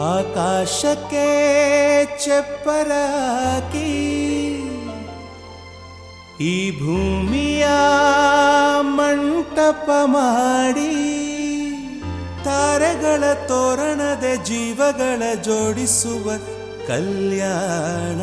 ಆಕಾಶಕ್ಕೆ ಚಪ್ಪರಾಕಿ ಈ ಭೂಮಿಯ ಮಂಟಪ ಮಾಡಿ ತಾರೆಗಳ ತೋರಣದ ಜೀವಗಳ ಜೋಡಿಸುವ ಕಲ್ಯಾಣ.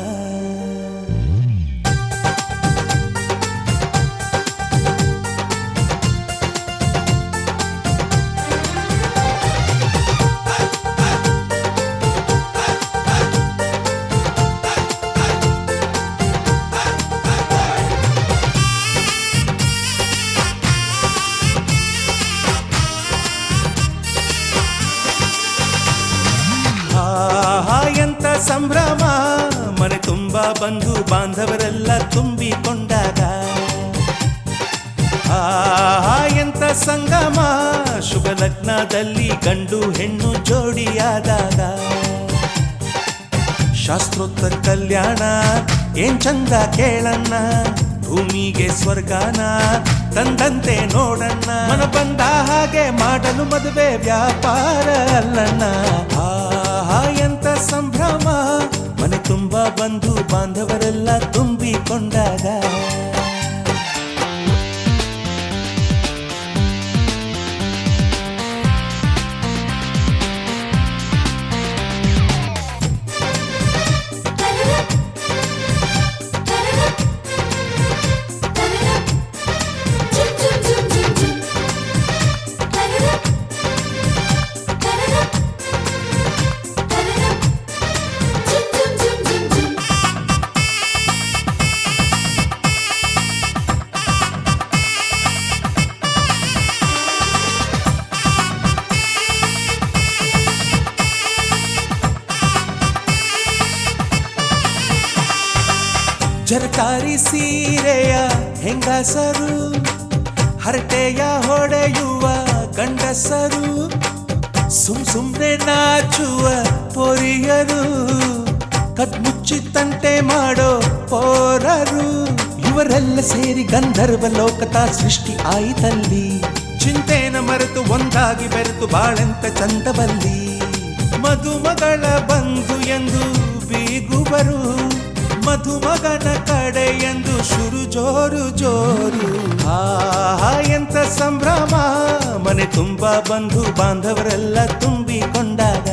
ಎಂತ ಸಂಭ್ರಮ ಮನೆ ತುಂಬ ಬಂಧು ಬಾಂಧವರೆಲ್ಲ ತುಂಬಿಕೊಂಡಾಗ. ಎಂತ ಸಂಗಮ ಶುಭ ಲಗ್ನದಲ್ಲಿ ಗಂಡು ಹೆಣ್ಣು ಜೋಡಿಯಾದಾಗ. ಶಾಸ್ತ್ರೋತ್ತರ ಕಲ್ಯಾಣ ಏನ್ ಚಂದ ಕೇಳಣ್ಣ, ಭೂಮಿಗೆ ಸ್ವರ್ಗಾನ ತಂದಂತೆ ನೋಡಣ್ಣ. ಮನ ಬಂದ ಹಾಗೆ ಮಾಡಲು ಮದುವೆ ವ್ಯಾಪಾರ ಅಲ್ಲಣ್ಣ. ಎಂತ ಸಂಭ್ರಮ ಮನೆ ತುಂಬ ಬಂಧು ಬಾಂಧವರೆಲ್ಲ ತುಂಬಿಕೊಂಡಾಗ. ಜರಕಾರಿ ಸೀರೆಯ ಹೆಂಗಸರು, ಹರಟೆಯ ಹೊಡೆಯುವ ಗಂಡಸರು, ಸುಮ್ನೆ ನಾಚುವ ಪೊರಿಯರು, ಕದ್ಮುಚ್ಚಿ ತಂಟೆ ಮಾಡೋ ಪೋರರು, ಇವರೆಲ್ಲ ಸೇರಿ ಗಂಧರ್ವ ಲೋಕದ ಸೃಷ್ಟಿ ಆಯಿತಲ್ಲಿ. ಚಿಂತೆನ ಮರೆತು ಒಂದಾಗಿ ಬೆರೆತು ಬಾಳೆಂತ ಚಂದವಲ್ಲಿ. ಮದುಮಗಳ ಬಂಧು ಎಂದು ಬೀಗುವರು, ಮಧುಮಗನ ಕಡೆ ಎಂದು ಶುರು ಜೋರು ಜೋರು. ಎಂತ ಸಂಭ್ರಮ ಮನೆ ತುಂಬ ಬಂಧು ಬಾಂಧವರೆಲ್ಲ ತುಂಬಿಕೊಂಡಾಗ.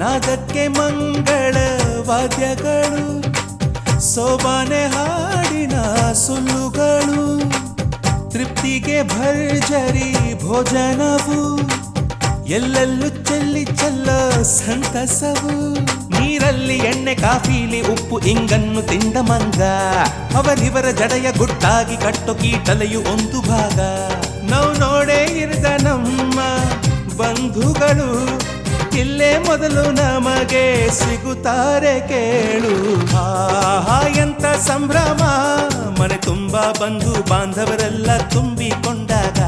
ನಾದಕ್ಕೆ ಮಂಗಳ ವಾದ್ಯಗಳು, ಸೋಬಾನೆ ಹಾಡಿನ ಸುಳ್ಳುಗಳು, ತೃಪ್ತಿಗೆ ಭರ್ಜರಿ ಭೋಜನವು, ಎಲ್ಲೆಲ್ಲೂ ಚೆಲ್ಲಿ ಚೆಲ್ಲ ಸಂತಸವು. ನೀರಲ್ಲಿ ಎಣ್ಣೆ ಕಾಫಿಲಿ ಉಪ್ಪು ಇಂಗನ್ನು ತಿಂದ ಮಂಗ, ಅವರಿವರ ಜಡೆಯ ಗುಟ್ಟಾಗಿ ಕಟ್ಟು ಕೀಟಲೆಯು ಒಂದು ಭಾಗ. ನಾವು ನೋಡೇ ಇರದ ನಮ್ಮ ಬಂಧುಗಳು ಇಲ್ಲೇ ಮೊದಲು ನಮಗೆ ಸಿಗುತ್ತಾರೆ ಕೇಳು. ಎಂತ ಸಂಭ್ರಮ ಮನೆ ತುಂಬ ಬಂಧು ಬಾಂಧವರೆಲ್ಲ ತುಂಬಿಕೊಂಡಾಗ.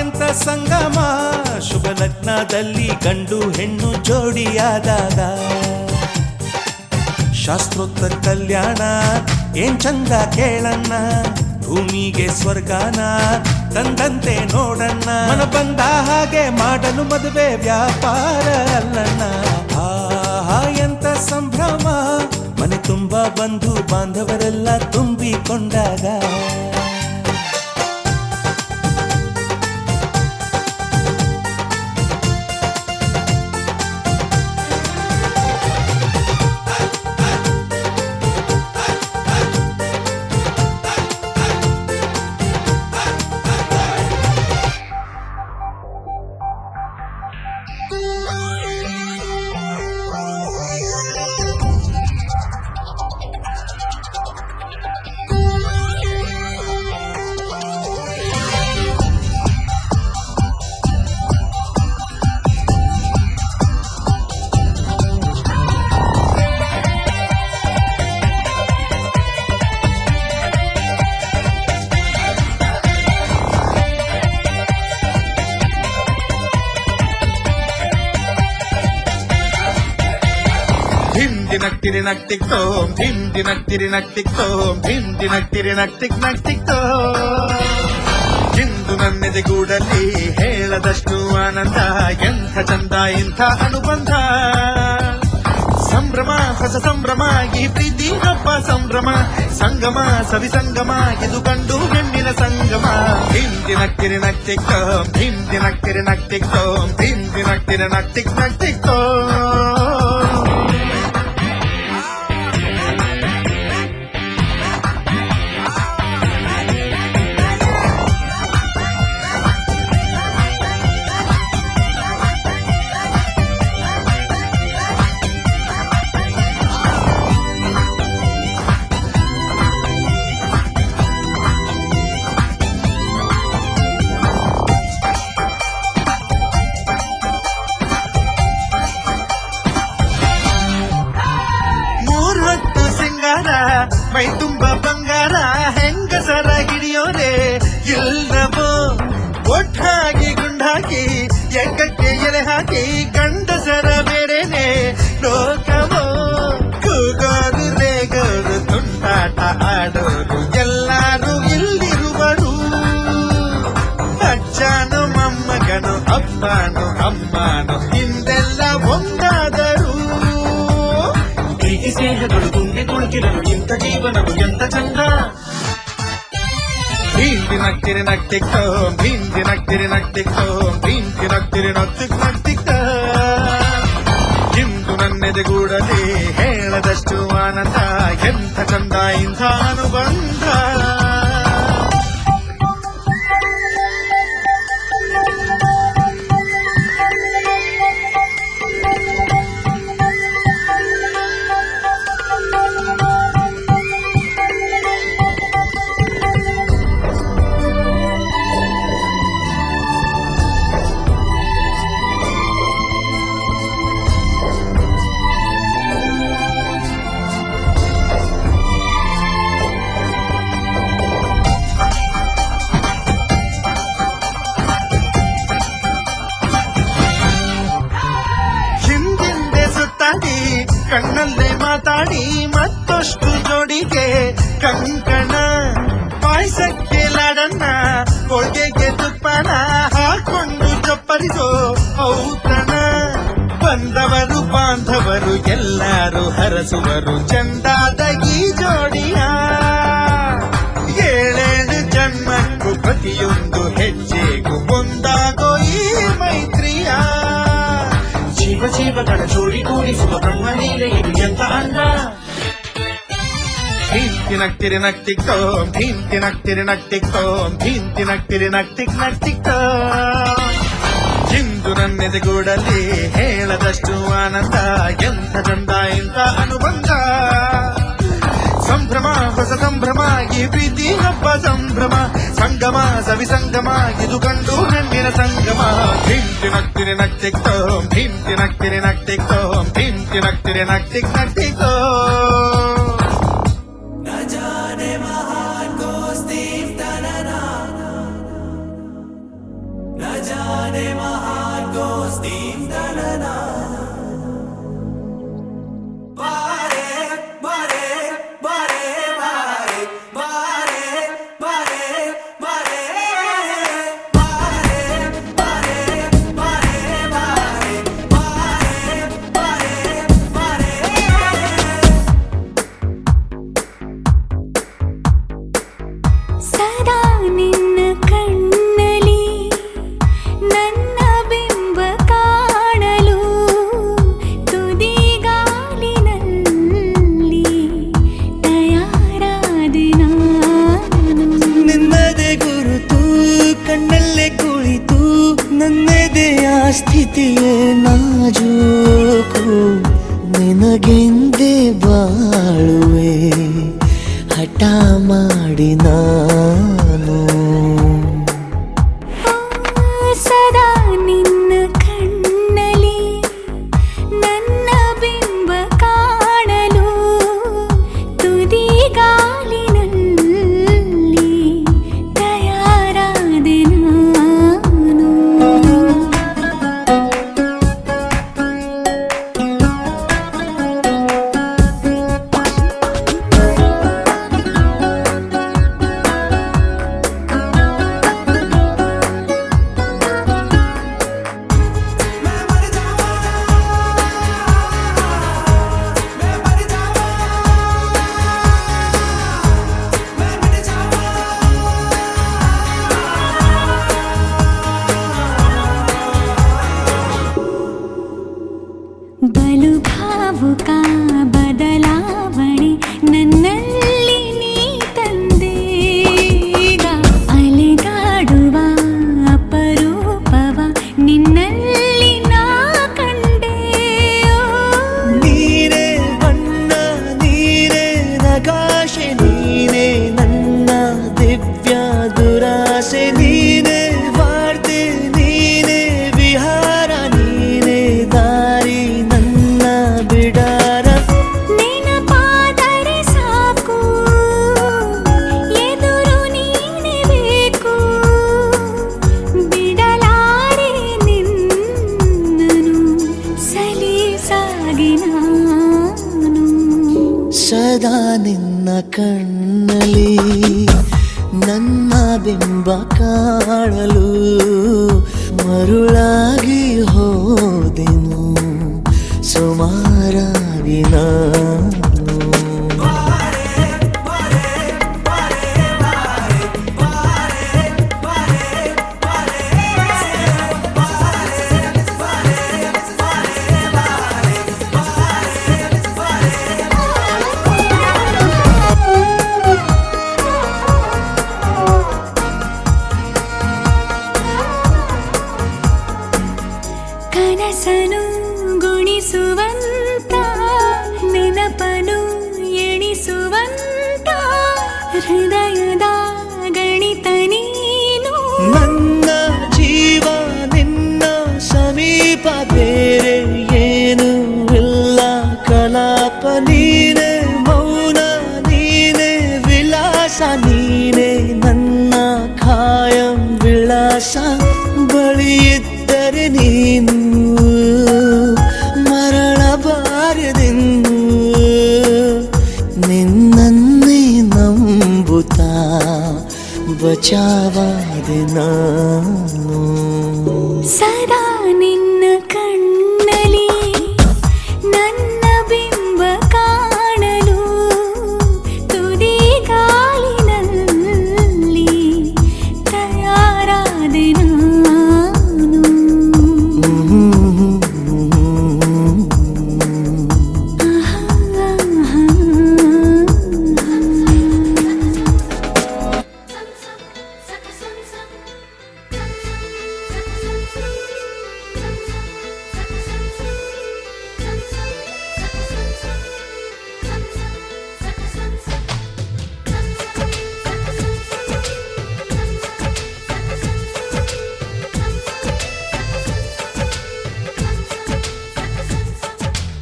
ಎಂತ ಸಂಗಮ ಶುಭ ಲಗ್ನದಲ್ಲಿ ಗಂಡು ಹೆಣ್ಣು ಜೋಡಿಯಾದಾಗ. ಶಾಸ್ತ್ರೋತ್ತರ ಕಲ್ಯಾಣ ಏನ್ ಚಂದ ಕೇಳಣ್ಣ, ಭೂಮಿಗೆ ಸ್ವರ್ಗಾನ ತಂದಂತೆ ನೋಡಣ್ಣ. ಮನ ಬಂದ ಹಾಗೆ ಮಾಡಲು ಮದುವೆ ವ್ಯಾಪಾರ ಅಲ್ಲಣ್ಣ. ಎಂತ ಸಂಭ್ರಮ ಮನೆ ತುಂಬ ಬಂಧು ಬಾಂಧವರೆಲ್ಲ ತುಂಬಿಕೊಂಡಾಗ. ನಕ್ತಿರಿ ನಕ್ತಿಕ್ತೋ ಧಿಮ್ ದಿನಕ್ತಿರಿ ನಕ್ತಿಕ್ತೋ ಧಿಮ್ ದಿನಕ್ತಿರಿ ನಕ್ತಿಕ್ ನಕ್ತಿಕ್ತೋ ಇಂದು ನನ್ನೆದೆಗೂಡಲ್ಲಿ ಹೇಳದಷ್ಟು ಆನಂದ ಎಂಥ ಚಂದ ಇಂಥ ಅನುಬಂಧ ಸಂಭ್ರಮ ಹೊಸ ಸಂಭ್ರಮ ಈ ಪ್ರೀತಿ ಹಬ್ಬ ಸಂಭ್ರಮ ಸಂಗಮ ಸವಿ ಸಂಗಮ ಇದು ಕಂಡು ಹೆಣ್ಣಿನ ಸಂಗಮ ಹಿಂದಿ ನಕ್ತಿರಿ ನಕ್ತಿಕ್ತೋ ಹಿಂದಿ ನಕ್ತಿರಿ ನಕ್ತಿಕ್ತೋ ಹಿಂದಿ ನಕ್ತಿರಿ ನಕ್ತಿಕ್ ನಕ್ತಿಕ್ತೋ ಮೈ ತುಂಬ ಬಂಗಾರ ಹೆಂಗಸರ ಹಿಡಿಯೋರೆ ಇಲ್ಲವೋ ಒಟ್ಟಾಗಿ ಗುಂಡಾಕಿ ಎಕ್ಕಕ್ಕೆ ಎಲೆ ಹಾಕಿ ಗಂಡಸರ ಬೇರೆನೆ ಲೋಕವೋ ಕೂಗೋರು ರೇಗೋರು ತುಂಟಾಟ ಆಡೋರು ಎಲ್ಲಾರು ಇಲ್ಲಿರುವರು ಅಜ್ಜನು ಮೊಮ್ಮಗನು ಅಪ್ಪನು ಅಮ್ಮನು ಹಿಂದೆಲ್ಲ ಒಂದಾದರು ಪ್ರೀತಿ ಸ್ನೇಹಗಳು ತುಂಬಿ ತುಳುಕಿರಲು ಇಂಥ ಜೀವನವು ಎಂತ ಚಂದ ಹಿಂದಿ ನಕ್ತಿರಿ ನಕ್ತಿಕ್ತೋ ಹಿಂದಿ ನಕ್ತಿರಿ ನಕ್ತಿಕ್ತೋ ಹಿಂದಿ ನಕ್ತಿರಿ ನಕ್ತಿಕ್ ನಕ್ತಿಕ್ತ ಇಂದು ನನ್ನೆದೆಗೂಡಲಿ ಹೇಳದಷ್ಟು ಆನಂದ ಎಂಥ ಚಂದ ಇಂಥ ಅನುಬಂಧ ಕಣ್ಣಲ್ಲೇ ಮಾತಾಡಿ ಮತ್ತಷ್ಟು ಜೋಡಿಗೆ ಕಂಕಣ ಪಾಯಸಕ್ಕೆ ಲಾಡನ್ನ ಹೋಳಿಗೆಗೆ ತುಪ್ಪನ ಹಾಕೊಂಡು ಚಪ್ಪರಿಸೋ ಔತಣ ಬಂದವರು ಬಾಂಧವರು ಎಲ್ಲರೂ ಹರಸುವರು ಚಂದಾದ ಈ ಜೋಡಿಯ ಏಳೇಳು ಜನ್ಮಕ್ಕೂ ಪ್ರತಿಯೊಂದು ಹೆಜ್ಜೆಗೂ ಒಂದಾಗೋ ಈ ಮೈತ್ರಿಯ ಜೀವ ಜೀವಗಳ ಜೋಡಿ ಕೂಡಿಸುವ ಬ್ರಹ್ಮಲೀಲೆ ಇದು ಎಂತ ಅಂದ ಹಿಂದಿ ನಕ್ತಿರಿ ನಕ್ತಿಕ್ತೋ ಹಿಂದಿ ನಕ್ತಿರಿ ನಕ್ತಿಕ್ತೋ ಹಿಂದಿ ನಕ್ತಿರಿ ನಕ್ತಿಕ್ ನಕ್ತಿಕ್ತೋ ಇಂದು ನನ್ನೆದೆಗೂಡಲಿ ಹೇಳದಷ್ಟು ಆನಂದ ಎಂಥ ಚಂದ ಇಂಥ ಅನುಬಂಧ ಸಂಭ್ರಮ ಹೊಸ ಸಂಭ್ರಮ ಈ ಪ್ರೀತಿ ಹಬ್ಬ ಸಂಭ್ರಮ ಸಂಗಮ ಸವಿ ಸಂಗಮ ಇದು ಕಂಡು ಹೆಣ್ಣಿನ ಸಂಗಮ ಹಿಂದಿ ನಕ್ತಿರಿ ನಕ್ತಿಕ್ತೋ ಹಿಂದಿ ನಕ್ತಿರಿ ನಕ್ತಿಕ್ತೋ ಹಿಂದಿ ನಕ್ತಿರಿ ನಕ್ತಿಕ್ ನಕ್ತಿಕ್ತೋ ಸ್ಥಿತಿಯೇ ನಾಜೂಕು ನಿನಗೆಂದೇ ಬಾಳುವೆ ಹಠ ಮಾಡಿ ನಾನು ಸದಾ ನಿನ್ನ ಕಣ್ಣಲಿ ನನ್ನ ಬಿಂಬ ಕಾಣಲು ತುದಿಗಾಲಿನಲ್ಲಿ ತಯಾರಾದೆ ನಾನು ನನ್ನ ಬಿಂಬ ಕಾಣಲು ಮರುಳಾಗಿ ಹೋದೆನು ಸುಮಾರಾಗಿ ನಾನು. ಕನಸನು ಗುಣಿಸುವಂತ ನೆನಪನು ಎಣಿಸುವಂತ ಹೃದಯದ ಗಣಿತ ನೀನು. ನನ್ನ ಜೀವ ನಿನ್ನ ಸಮೀಪ ಬೇರೆ ಏನು ಇಲ್ಲ ಕಲಾಪ ನೀನೆ ಮೌನ ನೀನೆ ವಿಲಾಸ ನೀನೆ ನನ್ನ ಖಾಯಂ ವಿಳಾಸ ಬಳಿಯಿದ್ದರೆ ನೀನು ಮರಳಬಾರದೆಂದು ನಿನ್ನನ್ನೇ ನಂಬುತ್ತಾ ಬಚಾವಾದೆ ನಾನು. ಸದಾ ನಿನ್ನ ಕಣ್ಣಲಿ ನನ್ನ ಬಿಂಬ ಕಾಣಲು ತುದಿ ಗಾಳಿನಲ್ಲಿ ತಯಾರಾದೆ ನಾನು.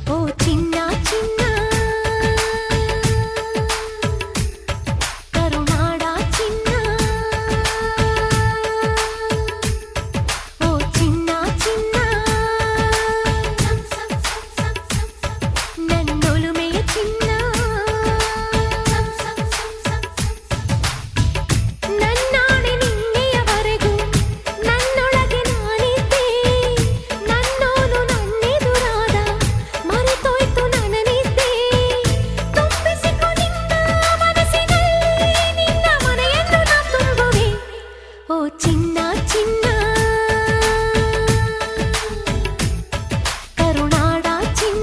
ಓ ಚಿನ್ನ ಚಿನ್ನ ಕರುನಾಡ ಚಿನ್ನ, ಓ ಚಿನ್ನ ಚಿನ್ನ ನನ್ನೊಲುಮೆಯ ಚಿನ್ನ, ನನ್ನಾಣೆ ನಿನ್ನೆಯವರೆಗೂ ನನ್ನೊಳಗೆ ನಾನಿದ್ದೆ, ನನ್ನೋನು ನನ್ನೆದುರಾದ ಮರೆತೋಯ್ತು ನನನಿದ್ದೆ. ತುಂಬಿಸಿಕೊ ನಿನ್ನ ಮನಸ್ಸಿನಲ್ಲಿ ನಿನ್ನ ಮನೆಯನ್ನು ನಾ ತುಂಬುವೆ, ಓ ಚಿನ್ನ ಚಿನ್ನ ಕರುನಾಡ ಚಿನ್ನ.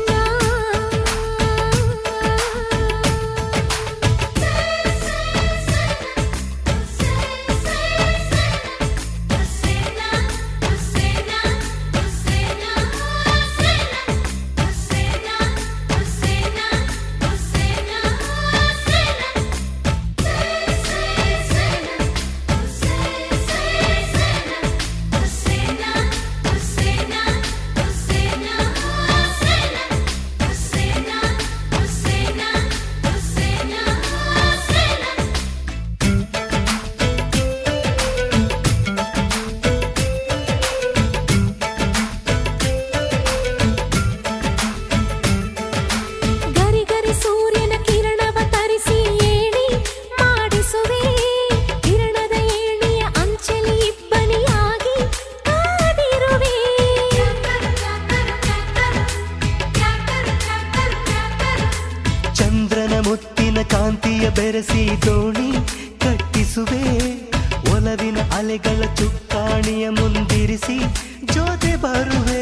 ಗರಿ ಗರಿ ಸೂರ್ಯನ ಕಿರಣವ ತರಿಸಿ ಏಣಿ ಮಾಡಿಸುವೆ, ಕಿರಣದ ಏಣಿಯ ಅಂಚಲಿ ಇಬ್ಬನಿಯಾಗಿ ಕಾದಿರುವೆ. ಚಂದ್ರನ ಮುತ್ತಿನ ಕಾಂತಿಯ ಬೆರೆಸಿ ದೋಣಿ ಕಟ್ಟಿಸುವೆ, ಒಲವಿನ ಅಲೆಗಳ ಚುಕ್ಕಾಣಿಯ ಮುಂದಿರಿಸಿ ಜೊತೆ ಬರುವೆ.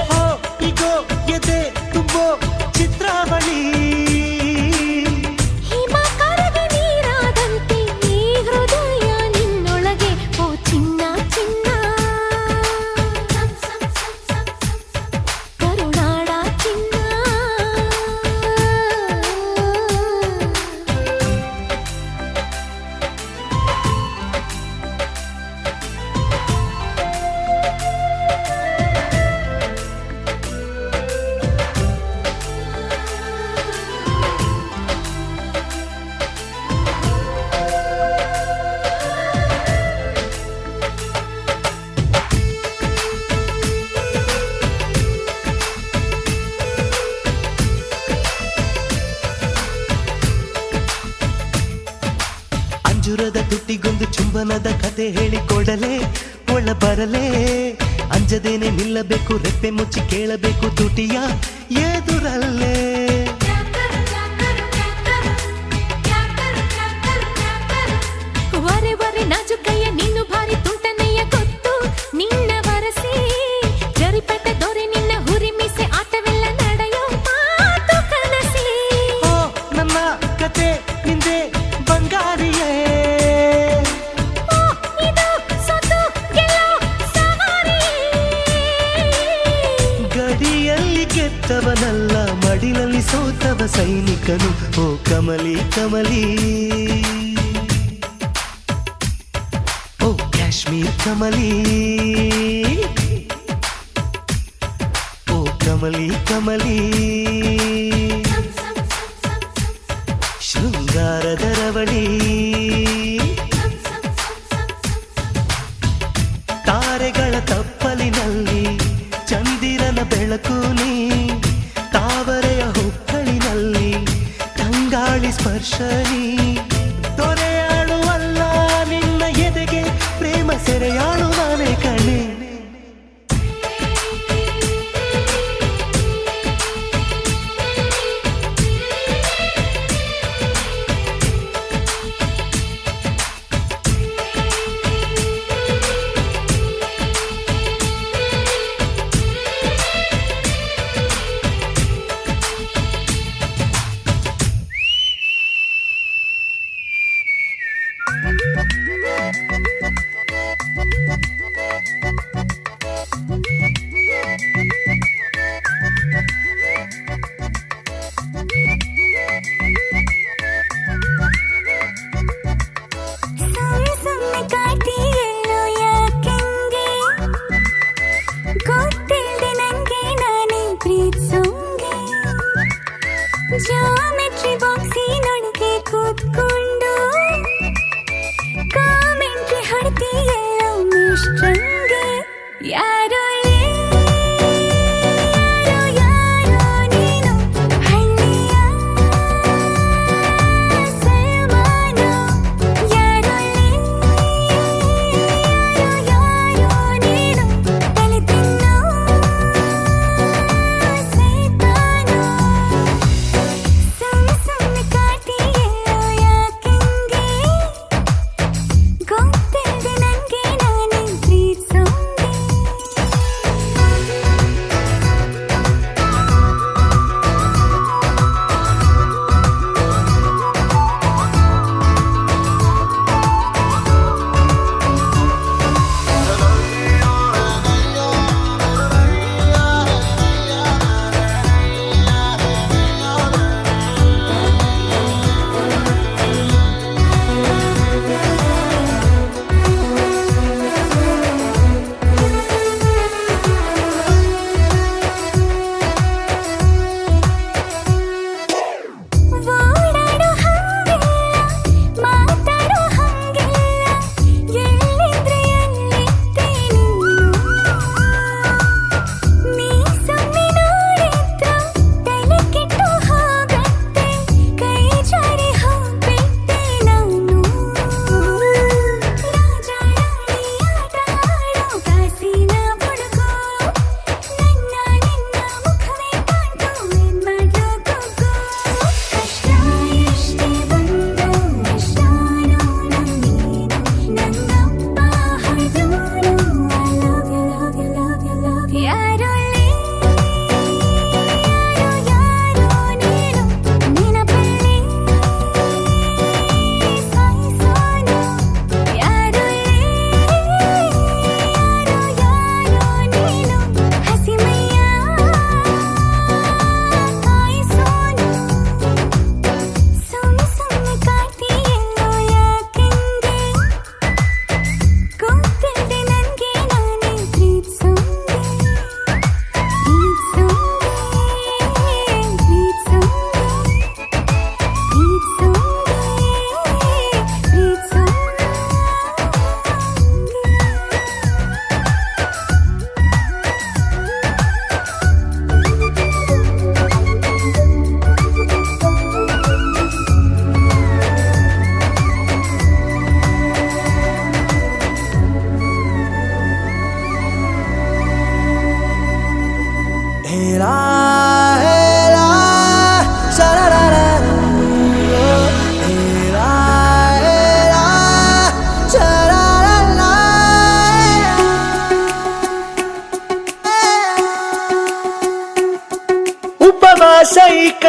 ಹೋ ಇಗೋ ಎದೆ ತುಂಬೋ ಚಿತ್ರಾವಳಿ, ಹಿಮ ಕರಗಿ ನೀರಾದಂತೆ ಈ ಹೃದಯ ನಿನ್ನೊಳಗೆ, ಓ ಚಿನ್ನ ಚಿನ್ನ ಕರುನಾಡ ಚಿನ್ನ. ಅಂಜುರದ ತುಟಿಗೊಂದು ಚುಂಬನದ ಕತೆ ಹೇಳಿಕೊಡಲೇ ಒಳ ಬರಲೇ ಅಂಜದೇನೆ ನಿಲ್ಲಬೇಕು ರೆಪ್ಪೆ ಮುಚ್ಚಿ ಕೇಳಬೇಕು ತುಟಿಯ ಎದುರಲ್ಲೇ ವರೆ ವರೆ ನಾಜುಕಯ್ಯ ನೀನು ಭಾರಿ ತುಂಟನಯ್ಯ ಗೊತ್ತು ನಿನ್ನ ವರಸಿ ಜರಿಪೆಟ್ಟ ದೊರೆ ನಿನ್ನ ಹುರಿಮಿಸೆ ಆಟವೆಲ್ಲ ನಡೆಯೋ ಮಾತು ಕನಸಿ ಓ ನನ್ನ ಕತೆ ನಿಂದೆ ಬಂಗಾರಿಯೇ ಓ ಇದು ಸೋತು ಗೆಲ್ಲೋ ಸವಾರಿ ಗಡಿಯಲ್ಲಿ ಗೆದ್ದವನಲ್ಲ ಮಡಿಲಲ್ಲಿ ಸೋತವ ಸೈನಿಕನು ಓ ಕಮಲಿ ಕಮಲಿ ಓ ಕಾಶ್ಮೀರ್ ಕಮಲಿ ಓ ಕಮಲಿ ಕಮಲಿ ಶೃಂಗಾರದ ರವಳಿ ತಾರೆಗಳ ತಪ್ಪಲಿನಲ್ಲಿ ಚಂದಿರನ ಬೆಳಕು ನೀ ತಾವರೆಯ ಹೊಕ್ಕಳಿನಲ್ಲಿ ತಂಗಾಳಿ ಸ್ಪರ್ಶ ನೀ ದೊರೆಯಾಳುವಲ್ಲ ನಿನ್ನ ಎದೆಗೆ ಪ್ರೇಮ ಸೆರೆಯಾಳು ನಾನೇ ಕಣೆ ಸುಮ್ಮನೆ ಕಾಟಿಯಲ್ಲೋ ಯಾಕೆಂಗೆ ಗೊತ್ತಿಲ್ದೆ ನಂಗೆ ನಾನೇ ಪ್ರೀತಿಸೋಂಗೆ ಜಾಮೆಟ್ರಿ ಬಾಕ್ಸಿನೊಳಗೆ ಕೂತ್ಕೊಂಡು ಕಾಮೆಂಟ್ರಿ ಹೊಡ್ತೀಯಲ್ಲೋ ಮಿಸ್ಟ್ರಂಗೆ ಯಾರೋ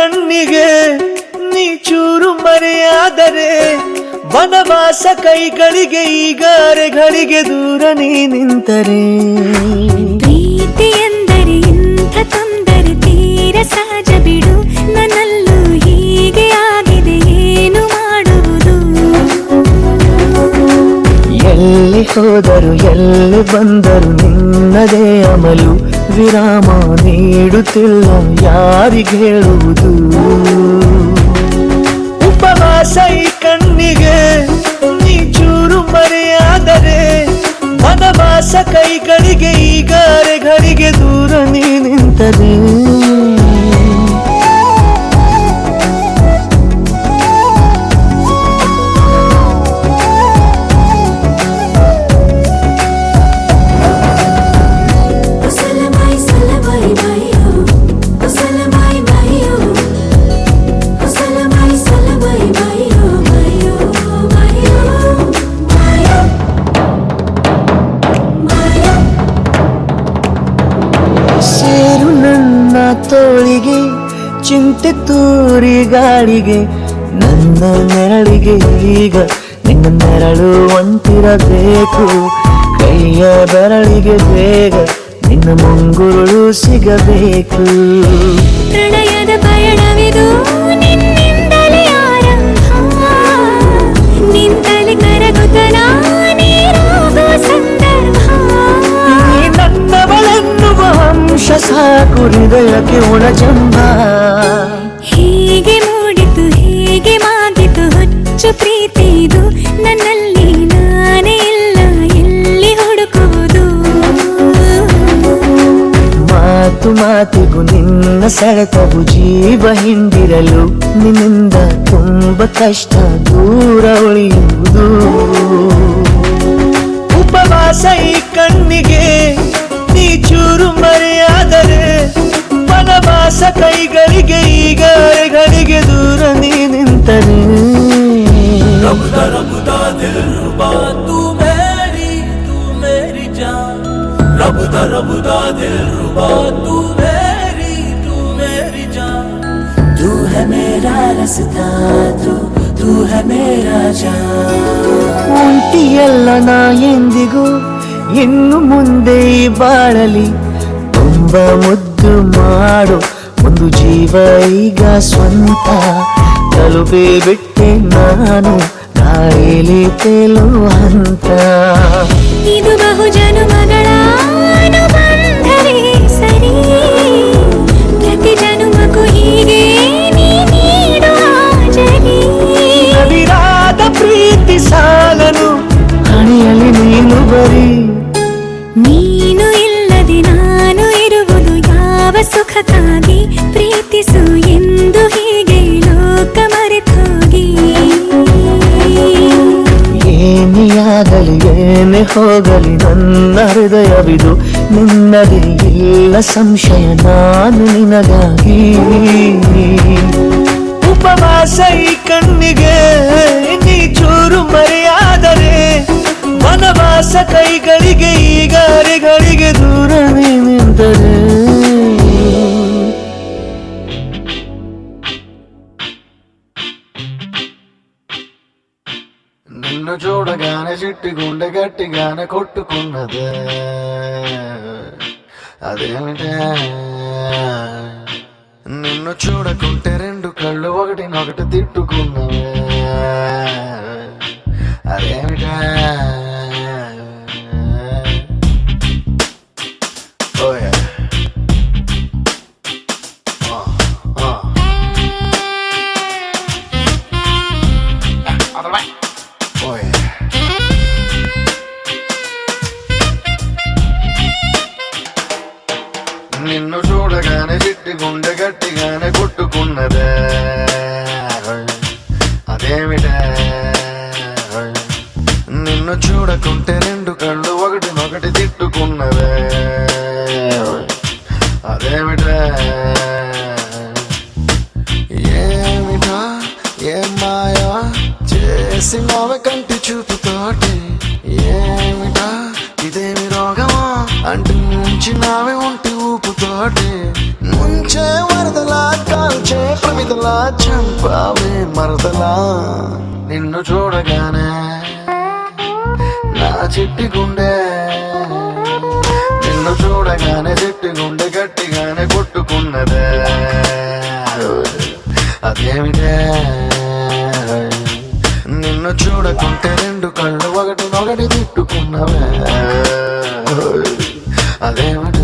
ಕಣ್ಣಿಗೆ ನೀ ಚೂರು ಮರೆಯಾದರೆ ವನವಾಸ ಕೈಗಳಿಗೆ ಈಗಾರೆಗಳಿಗೆ ದೂರ ನೀ ನಿಂತರೆ ಪ್ರೀತಿ ಎಂದರೆ ಇಂಥ ತೊಂದರೆ ತೀರ ಸಹಜ ಬಿಡು ನನ್ನಲ್ಲೂ ಹೀಗೆ ಆಗಿದೆ ಏನು ಮಾಡುವುದು ಎಲ್ಲಿ ಹೋದರು ಎಲ್ಲಿ ಬಂದರು ನಿನ್ನದೇ ಅಮಲು ವಿರಾಮ ನೀಡುತ್ತಿಲ್ಲ ಯಾರಿಗೆ ಹೇಳುವುದು ಉಪವಾಸ ಈ ಕಣ್ಣಿಗೆ ನೀ ಚೂರು ಮರೆಯಾದರೆ ವನವಾಸ ಕೈಗಳಿಗೆ ಈಗಾರೆಗಳಿಗೆ ದೂರ ನೀ ನಿಂತರೆ ಸೇರು ನನ್ನ ತೋಳಿಗೆ ಚಿಂತೆ ತೂರಿ ಗಾಳಿಗೆ ನನ್ನ ನೆರಳಿಗೆ ಈಗ ನಿನ್ನ ನೆರಳು ಒಂಟಿರಬೇಕು ಕೈಯ ಬೆರಳಿಗೆ ಬೇಗ ನಿನ್ನ ಮುಂಗುರುಳು ಸಿಗಬೇಕು ಪ್ರಣಯದ ಪಯಣವಿದು ನಿನ್ನಿಂದಲೇ ಆರಂಭ ನಿಂತಲೇ ಕರಗುತ್ತ ನೀರಾಗುವ ಸಂದರ್ಭ ನೀ ನನ್ನವಳೆನ್ನುವ ಅಂಶ ಸಾಕು ಹೃದಯಕ್ಕೆ ಒಳಜಂಬ ಹೀಗೆ ಮೂಡಿತು ಹೀಗೆ ಮಾಗಿತು ಹುಚ್ಚು ಪ್ರೀತಿ ಇದು ನನ್ನಲ್ಲಿ ನಾನೇ ಇಲ್ಲ ಎಲ್ಲಿ ಹುಡುಕುವುದು ಮಾತು ಮಾತಿಗೂ ನಿನ್ನ ಸೆಳೆತವು ಜೀವ ಹಿಂದಿರಲು ನಿನ್ನಿಂದ ತುಂಬ ಕಷ್ಟ ದೂರ ಉಳಿಯುವುದು ಉಪವಾಸ ಈ ಕಣ್ಣಿಗೆ ನೀ ಚೂರು ಮರೆಯಾದರೆ ವನವಾಸ ಕೈಗಳಿಗೆ ಈಗಾರೆಗಳಿಗೆ ದೂರ ನೀ ನಿಂತರೆ तू मेरी जान रबुदा दिल रुबा तू मेरी जान तू है मेरा रास्ता तू है मेरा जान ಒಂಟಿಯಲ್ಲ ನಾ ಎಂದಿಗೂ ಇನ್ನು ಮುಂದೆ ಈ ಬಾಳಲಿ ತುಂಬ ಮುದ್ದು ಮಾಡು ಒಂದು ಜೀವ ಈಗ ಸ್ವಂತ ತಲುಪೇ ಬಿಟ್ಟೆ ನಾನು ಗಾಳಿಲಿ ತೇಲುವ ಹಂತ ಇದು ಬಹು ಜನುಮಗಳ ಅನುಬಂಧವೇ ಸರಿ ಪ್ರತಿ ಜನುಮಕ್ಕೂ ಹೀಗೆ ನೀ ನೀಡುವ ಜರಿ ನವಿರಾದ ಪ್ರೀತಿ ಸಾಲನು ಹಣೆಯಲ್ಲಿ ನೀನು ಬರೀ ನೀನು ಇಲ್ಲದೆ ನಾನು ಇರುವುದು ಯಾವ ಸುಖಕ್ಕಾಗಿ ಪ್ರೀತಿಸು ಎಂದು ಹೀಗೆ ಲೋಕ ಮರೆತೋಗಿ ಏನೇ ಆಗಲಿ ಏನೇ ಹೋಗಲಿ ನನ್ನ ಹೃದಯವಿದು ನಿನ್ನದೇ ಇಲ್ಲ ಸಂಶಯ ನಾನು ನಿನಗಾಗಿ ಉಪವಾಸ ಈ ಕಣ್ಣಿಗೆ ನೀ ಚೂರು ಮರೆಯಾದರೆ ವನವಾಸ ಕೈಗಳಿಗೆ ಈಗಾರೆಗಳಿಗೆ ದೂರ ನೀ ನಿಂತರೆ నిన్ను చూడగానే చిట్టి గుండె గట్టిగానే కొట్టుకున్నదే అదేమిటే నిన్ను చూడకుంటే రెండు కళ్ళు ఒకటినొకటి తిట్టుకున్నవే అదేమిటే ఓయ్ నిన్ను చూడగానే చిట్టి గుండె గట్టిగానే కొట్టుకున్నదే అదేమిటే నిన్ను చూడకుంటే రెండు కళ్ళు ఒకటినొకటి తిట్టుకున్నదే అదేమిటే ఏమిటా ఏం మాయా చేసినవ కంటి చూపుతోటి ఏమిటా ఇదేమి రోగమా అంటు నుంచి నావే ఉంటి ఊపుతోటి ముంచే వరదలా కాల్చే వచ్చే ప్రమిదలా చంపావే మరదలా నిన్ను చూడగానే నా చిట్టి గుండె నిన్ను చూడగానే చిట్టి గుండె గట్టిగానే కొట్టుకున్నదే అదేమిటే నిన్ను చూడకుంటే రెండు కళ్ళు ఒకటి తిట్టుకున్నవే అదేమిటే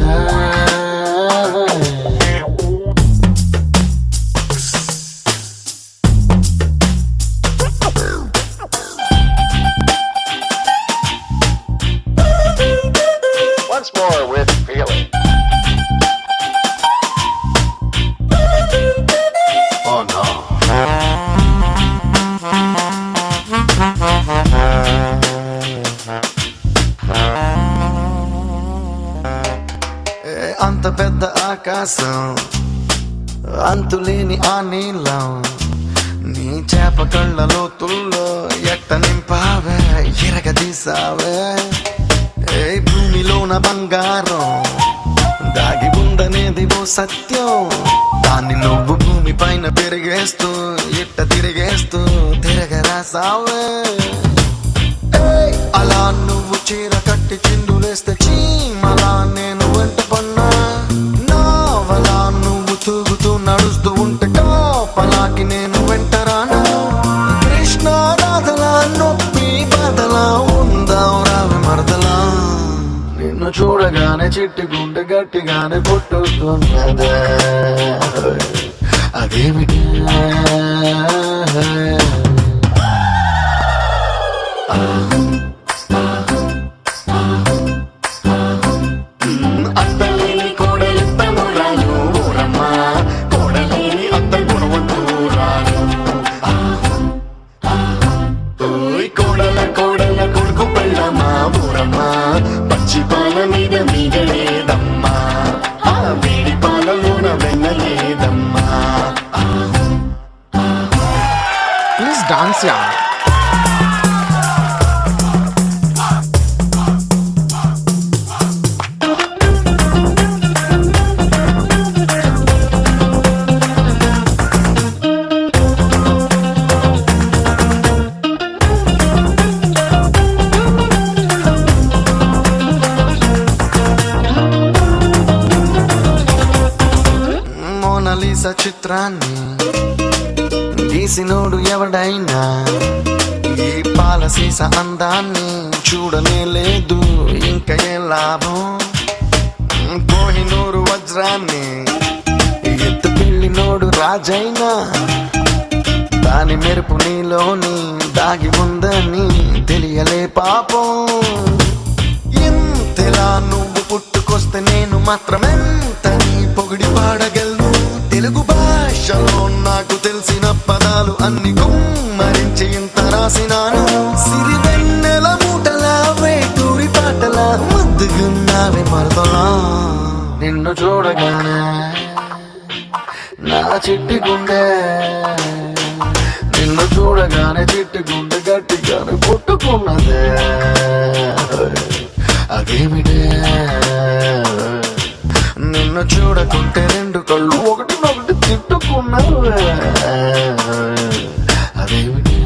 Once more with feeling. Oh no. అంత పెద్ద ఆకాశం అంతులేని ఆ నీలం నీ చేప కళ్ళ లోతుల్లో ఎట్ట నింపావే ఎరగదీసావే ఏ భూమిలోన బంగారం దాగి ఉందనేది ఓ సత్యం దాన్ని నువ్వు భూమి పైన పెరిగేస్తూ ఇట్ట తిరిగేస్తూ తిరగరాసావే అలా నువ్వు చీర కట్టి చిందులేస్తే చీమలా నేను వెంట పన్నా నావలా నువ్వు తూగుతూ నడుస్తూ ఉంటే కాపలాకి నేను వెంటరానా కృష్ణ రాధలా నొప్పి బాధలా ఉందాం రావి మరదలా నిన్ను చూడగానే చిట్టి గుండె గట్టిగానే కొట్టుతున్నదే అదేమిటి అత్తలేని కోడలు తమ్మురాలు ఊరమ్మ కోడలేని అత్త గుణవంతురాలు కోడల కొడుకు పెళ్ళమ్మా ఊరమ్మ పచ్చి పాల మీద లేదమ్మా ఆ వేడి పాలలోన వెన్నలేదమ్మా ప్లీజ్ డాన్స్ యా మోనాలిసా చిత్రాన్ని గీసినోడు ఎవడైనా ఈ పాలసీస అందాన్ని చూడనే లేదు ఇంకా ఏ లాభం కోహినూరు వజ్రాన్ని ఎత్తు పెళ్ళినోడు రాజైనా దాని మెరుపు నీలోని దాగి ఉందని తెలియలే పాపం ఎంతలా నువ్వు పుట్టుకొస్తే నేను మాత్రమెంత నీ పొగిడి పాడగలను తెలుగు భాషలో నాకు తెలిసిన పదాలు అన్ని గుమ్మరించి ఇంత రాసినాను సిరివెన్నెల మూటలా వేటూరి పాటలా ముద్దుగున్నావి మరదలా నిన్ను చూడగానే నా చిట్టి గుండె నిన్ను చూడగానే చిట్టి గుండె గట్టిగానే కొట్టుకున్నదే అదేమిటే నిన్ను చూడకుంటే రెండు కళ్ళు ఒకటి తిట్టుకున్నావే అదేమిటి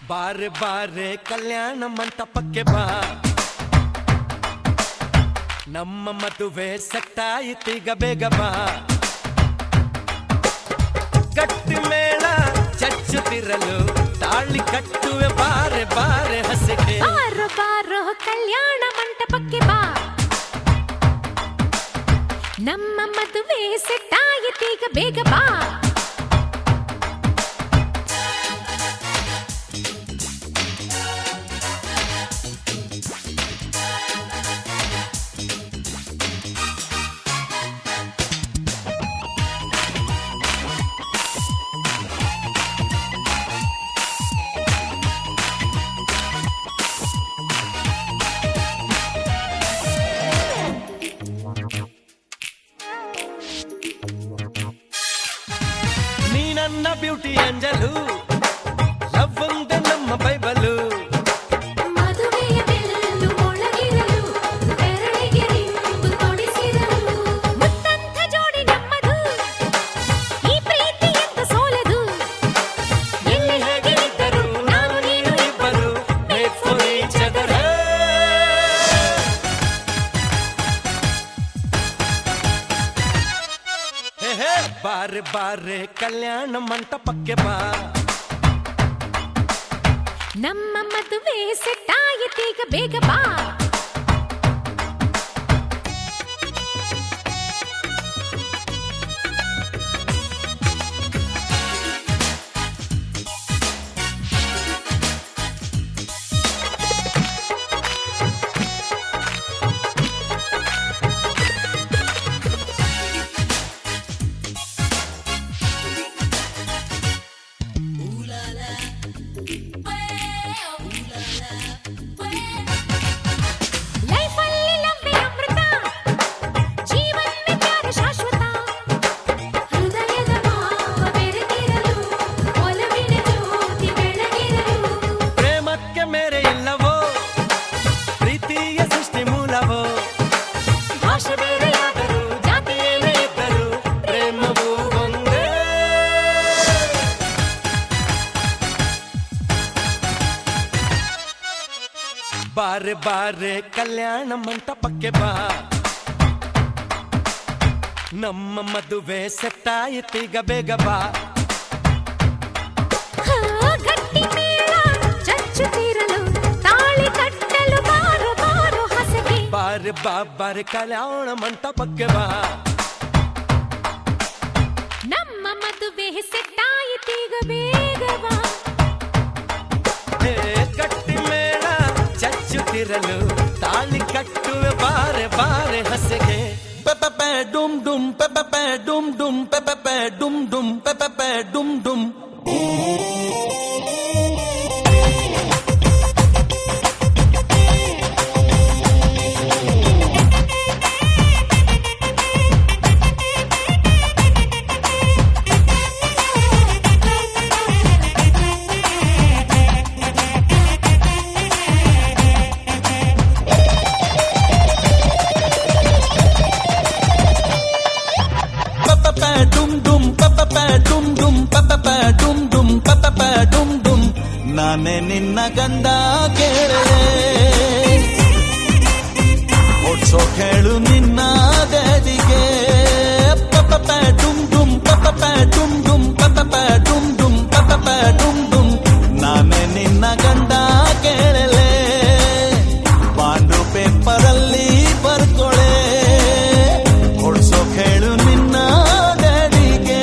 ಬಾರೆ ಬಾರೆ ಕಲ್ಯಾಣ ಮಂಟಪಕ್ಕೆ ಬಾ ನಮ್ಮ ಮದುವೆ ಸೆಟ್ಟಾಯಿತೀಗ ಬೇಗ ಬಾ ಗಟ್ಟಿ ಮೇಳ ಚಚ್ಚುತ್ತಿರಲು ತಾಳಿ ಕಟ್ಟುವೆ ಬಾರೆ ಬಾರೆ ಹಸಿಗೆ ಬಾರೋ ಬಾರೋ ಕಲ್ಯಾಣ ಮಂಟಪಕ್ಕೆ ಬಾ ನಮ್ಮ ಮದುವೆ ಸೆಟ್ಟಾಯಿತೀಗ ಬೇಗ ಬಾ ಎಂಜಲು ಲವ್ವಂದೆ ನಮ್ಮ ಬೈಬಲು ಮದುವೆಯ ಬೆಲ್ಲು ಒಳಗಿರಲು ಬೆರಳಿಗೆ ರಿಂಬು ತೊಡಿಸಿರಲು ಮುತ್ತಂಥ ಜೋಡಿ ನಮ್ಮದು ಈ ಪ್ರೀತಿ ಎಂತ ಸೋಲದು ಎಲ್ಲಿ ಹೇಗೆ ಇದ್ದರು ನಾನು ನೀನು ಇಬ್ಬರು made for each other. ಹೇ ಹೇ ಬಾರೆ ಬಾರೆ ಕಲ್ಯಾಣ ಮಂಟಪಕ್ಕೆ ಬಾ ನಮ್ಮ ಮದುವೆ ಸೆಟ್ ಆಯಿತೀಗ ಬೇಗ ಬಾ ಲೈಫಲ್ಲಿ ಲವ್ವೇ ಅಮೃತ ಜೀವನವೇ ಪ್ಯಾರ ಶಾಶ್ವತ ಹೃದಯದ ಭಾವ ಬೆರೆತಿರಲು ಒಲವಿನ ಜ್ಯೋತಿ ಬೆಳಗಿರಲು ಪ್ರೇಮಕ್ಕೆ ಮೇರೆ ಇಲ್ಲವೋ ಪ್ರೀತಿಯ ಸೃಷ್ಟಿ ಮೂಲವೋ ಭಾಷೆ ಬೇರೆಯಾದರೂ ಜಾತಿ ಏನೇ ಇದ್ದರೂ ಪ್ರೇಮವು ಒಂದೇ ಬಾರೆ ಬಾರೆ ಕಲ್ಯಾಣ ಮಂಟಪಕ್ಕೆ ಬಾ ನಮ್ಮ ಮದುವೆ ಸೆಟ್ಟಾಯಿತೀಗ ಬೇಗ ಬಾ ಗಟ್ಟಿ ಮೇಳ ಚಚ್ಚುತ್ತಿರಲು ತಾಳಿ ಕಟ್ಟಲು ಬಾರು ಬಾರು ಹಸಗೆ ಬಾರೆ ಬಾ ಬಾರೆ ಕಲ್ಯಾಣ ಮಂಟಪಕ್ಕೆ ಬಾ ನಮ್ಮ ಮದುವೆ ಸೆಟ್ಟಾಯಿತೀಗ ಬೇಗ ಬಾ ಹೇ ಗಟ್ಟಿ ಮೇಳ ಚಚ್ಚುತ್ತಿರಲು ತಾಳಿ ಕಟ್ಟುವೆ ಬಾರೆ ಬಾರೆ ಹಸೆಗೆ ಪೆಪೆ ಡುಮ್ ಡುಮ್ ಪೆಪೆ ಡುಮ್ ಡುಮ್ ಪೆಪೆ ಡುಮ್ ಡುಮ್ ಪೆಪೆ ಡುಮ್ ಡುಮ್ ಪೆಪೆ ಡುಮ್ ಡುಮ್ ಪೆಪೆ ಡುಮ್ ಡುಮ್ ಪೆಪೆ ಡುಮ್ ಡುಮ್ ಪೆಪೆ ಡುಮ್ ಡುಮ್ ನಾನೇ ನಿನ್ನ ಗಂಡ ಕೇಳೆ ಓಡ್ಸೋ ಕೇಳು ನಿನ್ನ ಡ್ಯಾಡಿಗೆ ಪೆಪೆ ಡುಮ್ ಡುಮ್ ಪೆಪೆ ಡುಮ್ ಡುಮ್ ಪೆಪೆ ಡುಮ್ ಡುಮ್ ಪೆಪೆ ಡುಮ್ ಡುಮ್ ನಾನೇ ನಿನ್ನ ಗಂಡ ಕೇಳಲೆ ಬಾಂಡು ಪೇಪರಲ್ಲಿ ಬರ್ಕೊಳೆ ಓಡ್ಸೋ ಕೇಳು ನಿನ್ನ ಡ್ಯಾಡಿಗೆ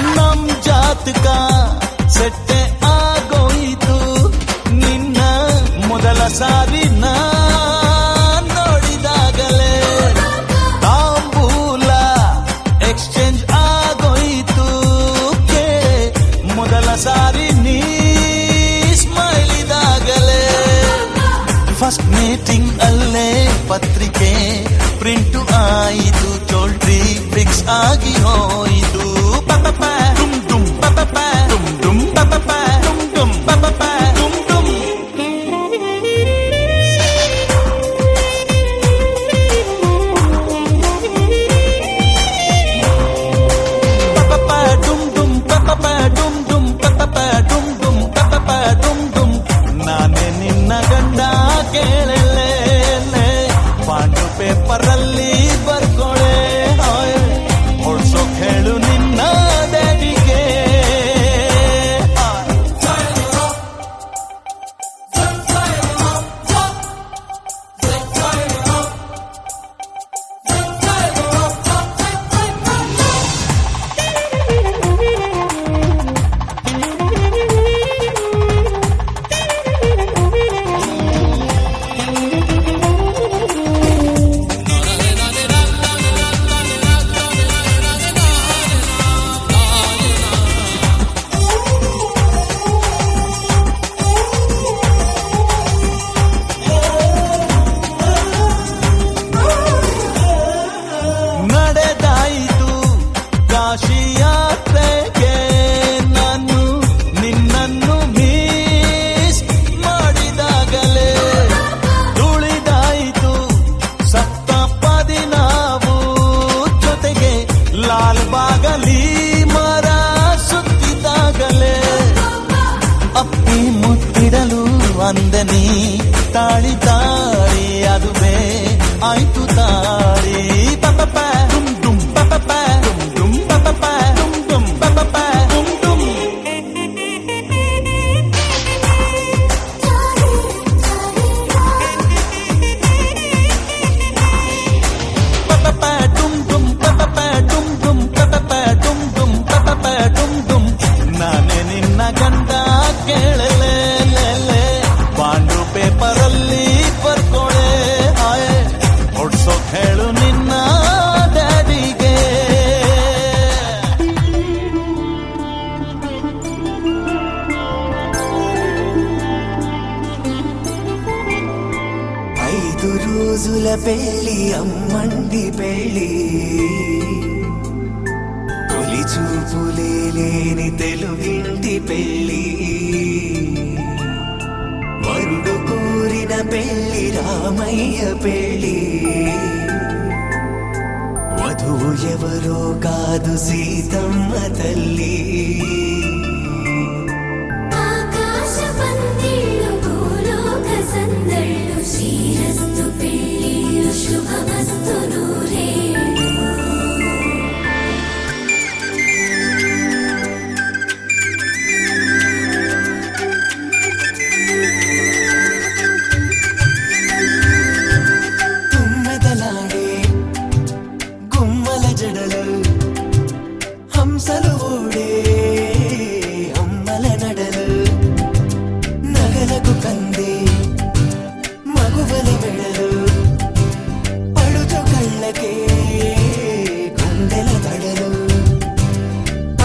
ನಮ್ ಜಾತಕ ಸೆಟ್ಟೆ ಆಗೋಯಿತು ನಿನ್ನ ಮೊದಲ ಸಾರಿ ನೋಡಿದಾಗಲೇ ತಾಂಬೂಲ ಎಕ್ಸ್ಚೇಂಜ್ ಆಗೋಯಿತು ಕೇಳೆ ಮೊದಲ ಸಾರಿ ನೀ ಸ್ಮೈಲ್ ಇದಾಗಲೇ ಫಸ್ಟ್ ಮೀಟಿಂಗ್ ಅಲ್ಲೇ ಪತ್ರಿಕೆ ಪ್ರಿಂಟು ಆಯಿತು ಚೋಲ್ಟ್ರಿ ಫಿಕ್ಸ್ ಆಗಿ ಹೋಯಿತು ಪಪಪ ಡುಮ್ ಡುಮ್ ಪಪಪ ಡುಮ್ ಡುಮ್ ಪಪಪ ಡುಮ್ ಡುಮ್ ಪಪಪ ಡುಮ್ ಡುಮ್ ಪಪಪ ಡುಮ್ ಡುಮ್ ಪಪಪ ಡುಮ್ ಡುಮ್ ಪಪಪ ಡುಮ್ ಡುಮ್ ಪಪಪ ಡುಮ್ ಡುಮ್ ನಾನೇ ನಿನ್ನ ಗಂಡ ಕೇಳಲೆ ಬಾಂಡು ಪೇಪರಲ್ಲಿ ಬರ್ಕೊಳೆ ಓಡ್ಸೋ ಕೇಳು ನಿನ್ನ ಡ್ಯಾಡಿಗೆ ನೀ ತಾಳಿ ತಾಳಿ ಅದುವೇ ಆಯ್ತು ತಾಳಿ ಪಪ ಡುಮ್ ಡುಮ್ ಪಪ ಡುಮ್ ಡುಮ್ ಪಪ ಡುಮ್ ಡುಮ್ ಪಪ ಡುಮ್ ಡುಮ್ ಪಪ ಡುಮ್ ಡುಮ್ ಪಪ ಡುಮ್ ಡುಮ್ ಪಪ ಡುಮ್ ಡುಮ್ ಪಪ ಡುಮ್ ಡುಮ್ ನಾನೇ ನಿನ್ನ ಗಂಡ ಕೇಳಲೇ ಬಾಂಡು ಪೇಪರಲ್ಲಿ ಬರ್ಕೊಳೆ ಹಾಯ್ ಹೊಡ್ಸೋಕ್ ಹೇಳು ನಿನ್ನ ಡ್ಯಾಡಿಗೆ ఐదు రోజుల పెళ్లి అమ్మండి పెళ్లి తొలి చూపులే లేని తెలుగింటి పెళ్లి వరుడు కోరిన పెళ్లి రామయ్య పెళ్లి వధువు ఎవరో కాదు సీతమ్మ తల్లి ఆకాశ పందిళ్ళు భూలోక సందళ్ళు శ్రీరస్తు పెళ్ళిళ్ళు శుభమస్తు నూరేళ్ళు తుమ్మెదలాడే గుమ్మల జడలు హంసలు ఊడే అమ్మల నడలు నగలకు కందే మగువల మెడలు పడుచు కళ్ళకే గుండెల తడలు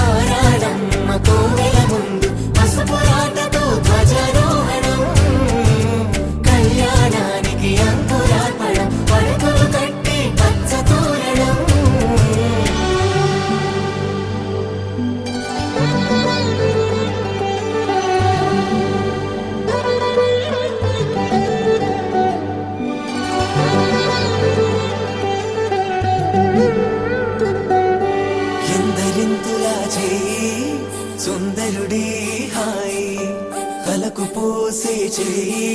ఆరాడమ్మ కోవెల ముందు పసుపురాటతో ధ్వజారోహణం కళ్యాణానికి అంకురార్పణం పడకలు కట్టి పచ్చ తోరణం ఎందరింతులా చేయి సుందరుడి హాయి తలకు పోసే చేయి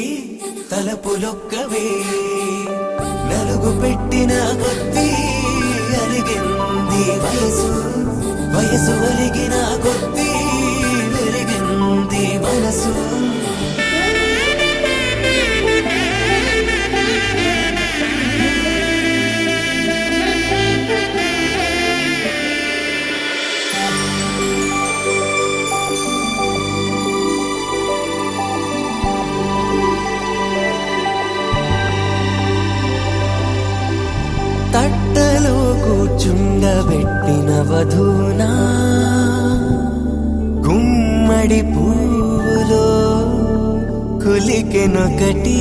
తలపులొక్కవే నలుగు పెట్టిన కొద్దీ అలిగింది వయసు వయసు ఒలిగిన కొద్దీ వెలిగింది మనసు తట్టలో కూర్చుండబెట్టిన వధూనా గుమ్మడి పువ్వులో కులికెనొకటి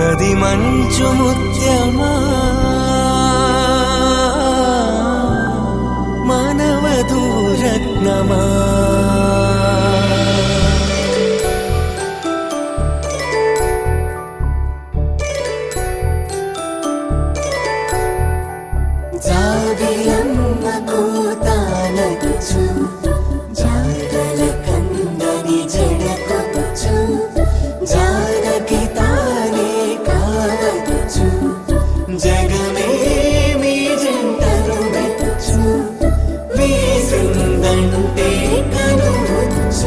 అది మంచు ముత్యమా మానవధూరత్నమా జాబిలమ్మ కూతానచ్చు జాగల కందని జడకొచ్చు జానకి తానే కావచ్చు జగమే మీ జంటను మెచ్చు వేసిందంటే కనువచ్చు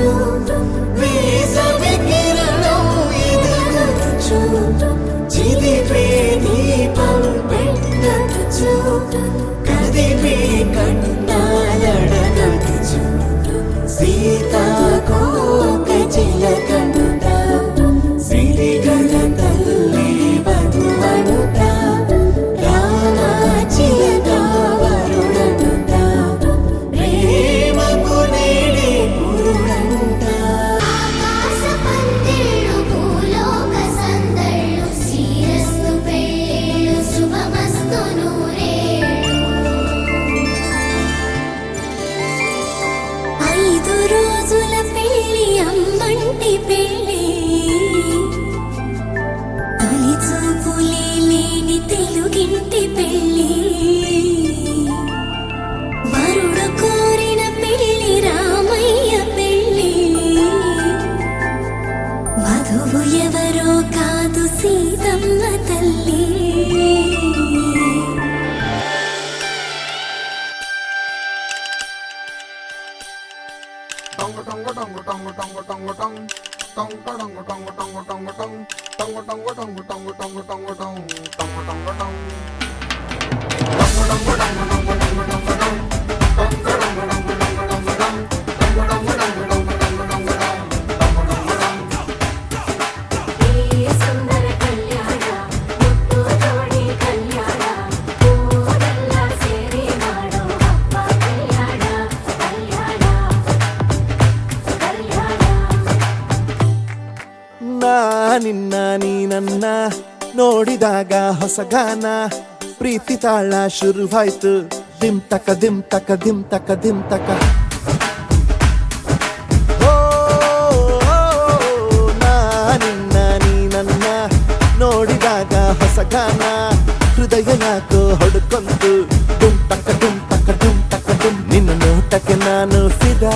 ವಧುವು ఎవరో కాదు సీతమ్మ తల్లి ನಿನ್ನ ನೀ ನನ್ನ ನೋಡಿದಾಗ ಹೊಸಗಾನ ಪ್ರೀತಿ ತಾಳ ಶುರುವಾಯ್ತು ದಿಮ್ ತಕ ದಿಮ್ ತಕ ದಿಮ್ ತಕ ದಿಮ್ ತಕ ಓ ನಿನ್ನ ನೀ ನನ್ನ ನೋಡಿದಾಗ ಹೊಸಗಾನ ಹೃದಯ ಯಾಕೋ ಹೊಡ್ಕೊಂತು ಡುಮ್ ತಕ ಡುಮ್ ತಕ ಡುಮ್ ತಕ ಡುಮ್ ನಿನ್ನ ನೋಟಕ್ಕೆ ನಾನು ಫಿದಾ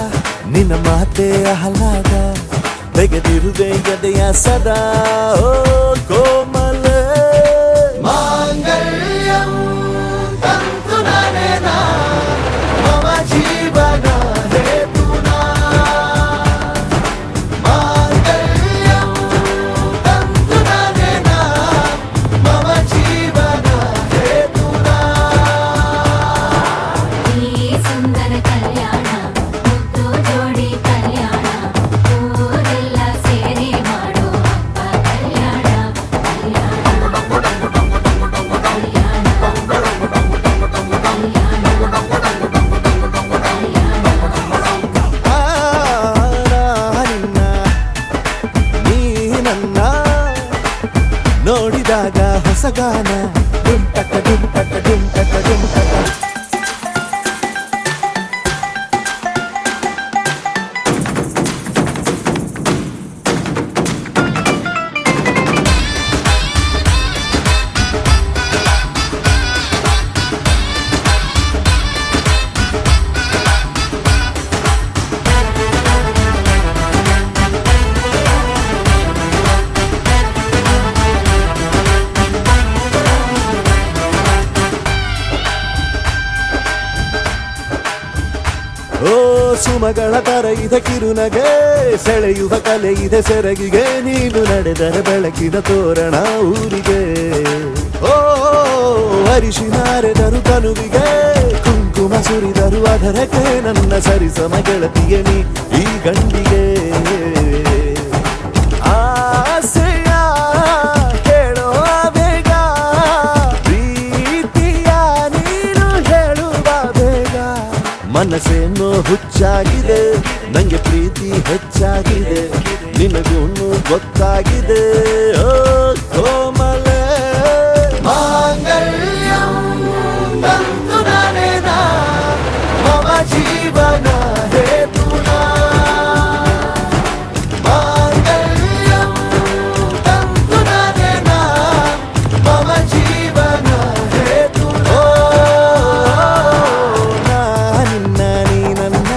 ನಿನ್ನ ಮಾತೆ ಆಹ್ಲಾದ ತೆಗೆದಿರುವೆ ಎದೆಯ ಸದಾ ಓ ಕೋಮಲ ಮಾಂಗಲ್ಯಂ ತಂತು ನಾನೇನಾ ಮಮ ಜೀವನ ಹೇತುನಾ ಮಾಂಗಲ್ಯಂ ತಂತು ನಾನೇನಾ ಮಮ ಜೀವನ ಹೇತುನಾ ಈ ಸುಂದರ ಕಲ್ಯಾಣ ಮುದ್ದು ಜೋಡಿ ಕಲ್ಯಾಣ ಊರೆಲ್ಲ ಸೇರಿ ಮಾಡೋ ಹಬ್ಬ ಕಲ್ಯಾಣ ನಿನ್ನ ನೀ ನನ್ನ ನೋಡಿದಾಗ ಹೊಸಗಾನ ಡುಮ್ ಟಕ ಡುಮ್ ಟಕ ಡುಮ್ ಟಕ ಡುಮ್ ಟಕ ಓ ಸುಮಗಳ ತರ ಇದೆ ಕಿರುನಗೆ ಸೆಳೆಯುವ ಕಲೆ ಇದೆ ಸೆರಗಿಗೆ ನೀನು ನಡೆದರೆ ಬೆಳಕಿನ ತೋರಣ ಊರಿಗೆ ಓ ಅರಿಶಿನಾರೆದರು ಕನುವಿಗೆ ಕುಂಕುಮ ಸುರಿದರು ಅದರಕ್ಕೆ ನನ್ನ ಸರಿಸಮ ಗೆಳತಿಯ ನೀ ಈ ಗಂಡಿಗೆ ಆಸೆಯ ಕೇಳೋ ಬೇಗ ಪ್ರೀತಿಯ ನೀನು ಹೇಳುವ ಬೇಗ ಮನಸ್ಸೇನೋ ಹುಚ್ಚಾಗಿದೆ ನಂಗೆ ಪ್ರೀತಿ ಹೆಚ್ಚಾಗಿದೆ ನಿನಗೂನು ಗೊತ್ತಾಗಿದೆ ಓ ಕೋಮಲ ಮಾಂಗಲ್ಯಂ ತಂತು ನಾನೇನಾ ಮಮ ಜೀವನ ಹೇತುನಾ ಮಾಂಗಲ್ಯಂ ತಂತು ನಾನೇನಾ ಮಮ ಜೀವನ ಹೇತುನಾ ನಿನ್ನ ನೀ ನನ್ನ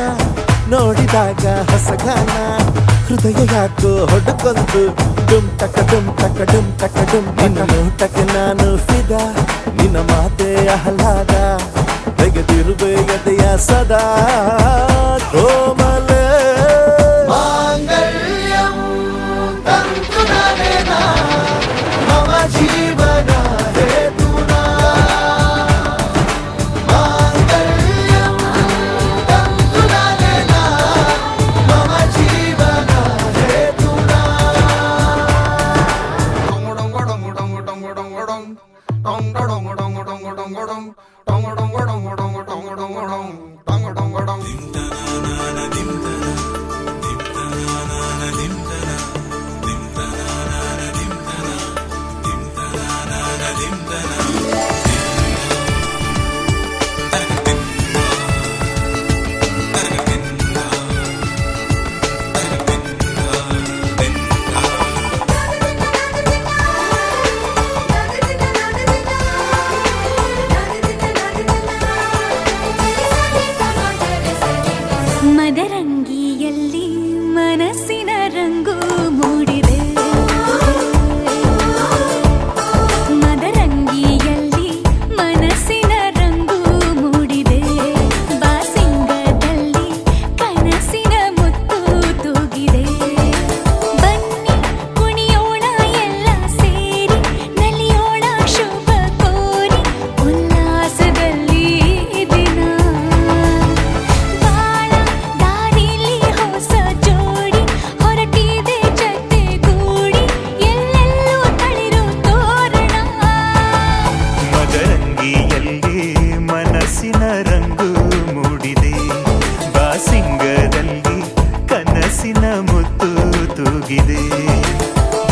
ನೋಡಿದಾಗ ಹೊಸಗಾನ ಹೃದಯ ಯಾಕೋ ಹೊಡ್ಕೊಂತು ಡುಮ್ ಟಕ ಡುಮ್ ಟಕ ಡುಮ್ ಟಕ ಡುಮ್ ನಿನ್ನ ನೋಟಕ್ಕೆ ನಾನು ಫಿದಾ ನಿನ್ನ ಮಾತೆ ಆಹ್ಲಾದ ತೆಗೆದಿರುವೆ ಎದೆಯ ಸದಾ ಕೋಮಲ ಮಾಂಗಲ್ಯಂ ತಂತು ನಾನೇನಾ ಮಮ ಜೀವನ ಹೇತುನಾ ಮಾಂಗಲ್ಯಂ ತಂತು ನಾನೇನಾ ಮಮ ಜೀವನ ಹೇತುನಾ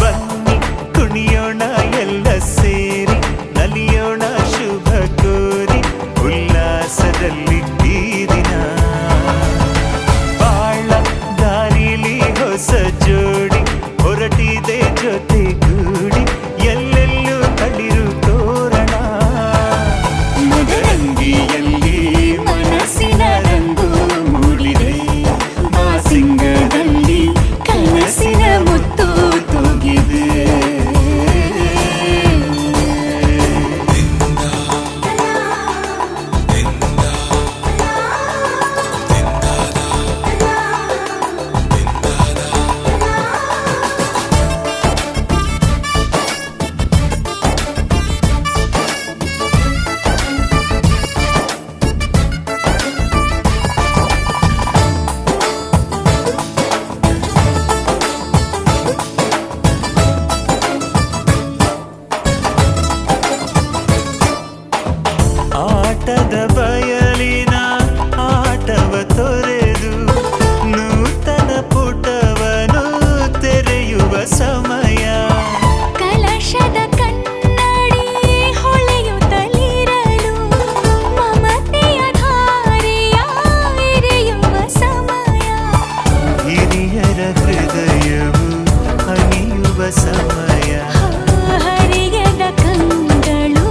ಬನ್ನಿ ಕುಣಿಯೋಣ ಎಲ್ಲ ಸೇರಿ ನಲಿಯೋಣ ಶುಭ ಕೋರಿ ಉಲ್ಲಾಸದಲ್ಲಿ ಈ ದಿನ ಬಾಳ ದಾರಿಲಿ ಹೊಸ ಜೋಡಿ ಹೊರಟಿದೆ ಜೊತೆಗೂಡಿ ಎಲ್ಲೆಲ್ಲೂ ತಳಿರು ತೋರಣ ಮದರಂಗಿಯಲ್ಲಿ ಮನಸ್ಸಿನ ರಂಗು ಮೂಡಿದೆ ಮಾಸಿಂಗದಲ್ಲಿ ಕನಸಿನ ಮುತ್ತು ತೂಗಿದೆ ಆಟದ ಬಯಲಿನ ಆಟವ ತೊರೆದು ನೂತನ ಪುಟವನು ತೆರೆಯುವ ಸಮಯ ಕಲಶದ ಕನ್ನಡಿ ಹೊಳೆಯುತ್ತಲಿರಲು ಮಮತೆಯ ಧಾರೆಯ ಎರೆಯುವ ಸಮಯ ಹಿರಿಯರ ಹೃದಯವು ಹನಿಯುವ ಸಮಯ ಹರಿಯದ ಕಂಗಳು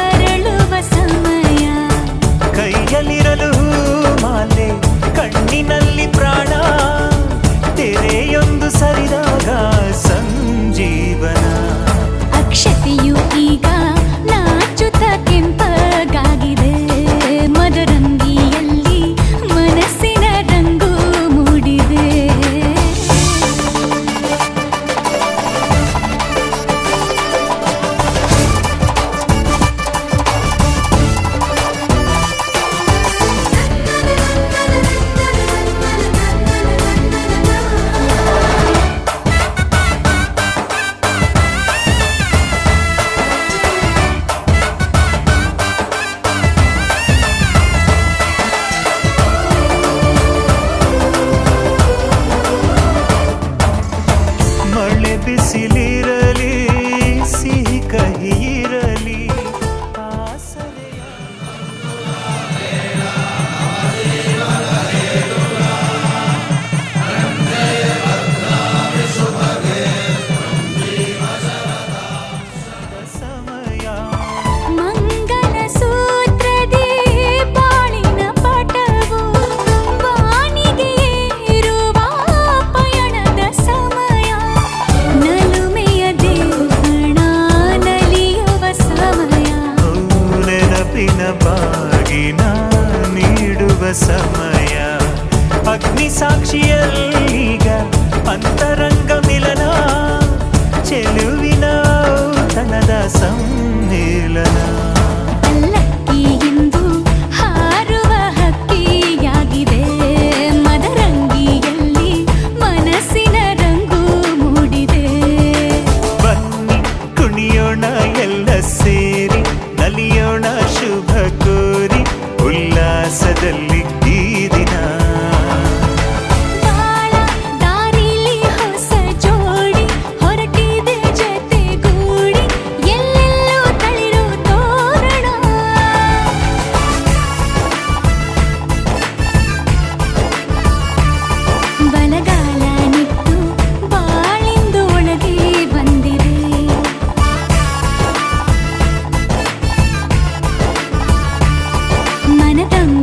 ಅರಳುವ ಸಮಯ ಕೈಯಲ್ಲಿರಲು ಮಾಲೆ ಕಣ್ಣಿನಲ್ಲಿ ಪ್ರಾಣ ತೆರೆಯೊಂದು ಸರಿದಾಗ ಸಂಜೀವನ ಅಕ್ಷತೆಯು ಈಗ ನಾಚುತ್ತ ಕೆಂಪಗಾಗಿದೆ ಮದರಂಗಿಯಲ್ಲಿ ಮನಸ್ಸಿನ ರಂಗು ಮೂಡಿದೆ ಮಳೆ ಬಿಸಿಲಿರಲಿ ಸಿಹಿ ಕಹಿ ಇರಲಿ ಆಸರೆಯ ಸಮಯ ಮಂಗಲ ಸೂತ್ರದಿ ಬಾಳಿನ ಪಟವು ವಾನಿಗೆ ಏರುವ ಪಯಣದ ಸಮಯ ನಲುಮೆಯ ದೇವಣ ನಲಿಯುವ ಸಮಯ ನೆನಪಿನ ಬಾಗಿನ ನೀಡುವ ಸಮಯ ಅಗ್ನಿ ಸಾಕ್ಷಿಯಲ್ಲೀಗ ಅಂತರಂಗ ಮಿಲನ ಚೆಲುವಿನ ಔತಣದ ಸಮ್ಮಿಲನ ಪಲ್ಲಕ್ಕಿ ಎಂದು ಹಾರುವ ಹಕ್ಕಿಯಾಗಿದೆ ಮದರಂಗಿಯಲ್ಲಿ ಮನಸ್ಸಿನ ರಂಗು ಮೂಡಿದೆ ಬನ್ನಿ ಕುಣಿಯೋಣ ಎಲ್ಲ ಸೇರಿ ನಲಿಯೋಣ ಶುಭ ಕೋರಿ ಉಲ್ಲಾಸದಲ್ಲಿ ಈ ದಿನ ಬಾಳ ದಾರಿಲಿ ಹೊಸ ಜೋಡಿ ಹೊರಟಿದೆ ಜೊತೆಗೂಡಿ ಎಲ್ಲೆಲ್ಲೂ ತಳಿರು ತೋರಣ ಬಲಗಾಲ ನಿಟ್ಟು ಬಾಳಿಂದು ಒಳಗೆ ಬಂದಿದೆ ಮನದಂಗ